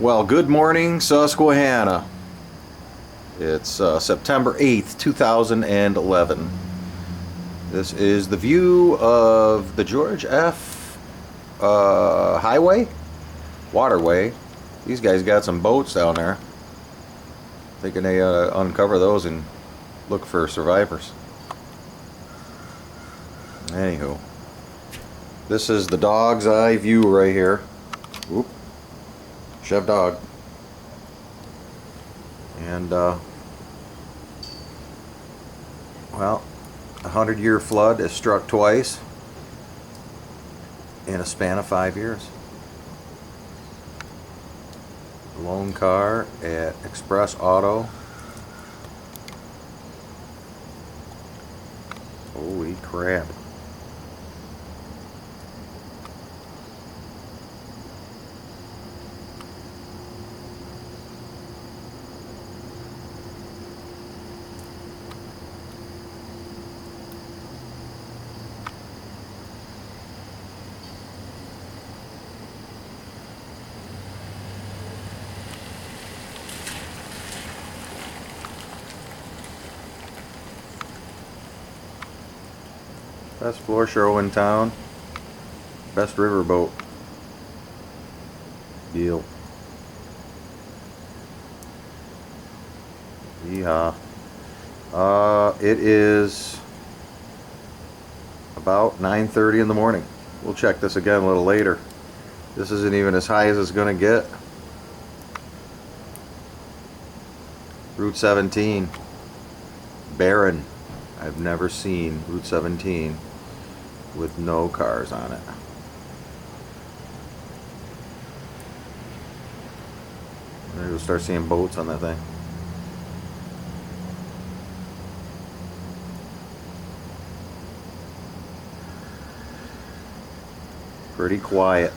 Well, good morning, Susquehanna. It's September 8th, 2011. This is the view of the George F. Highway? Waterway. These guys got some boats down there. Thinking they uncover those and look for survivors. Anywho, this is the dog's eye view right here. Whoop. Chev dog. And, well, a 100-year flood has struck twice in a span of 5 years. Loan car at Express Auto. Holy crap. Best floor show in town. Best riverboat deal. Yeehaw. It is about 9:30 in the morning. We'll check this again a little later. This isn't even as high as it's gonna get. Route 17. Barren. I've never seen Route 17 with no cars on it. Maybe we'll start seeing boats on that thing. Pretty quiet.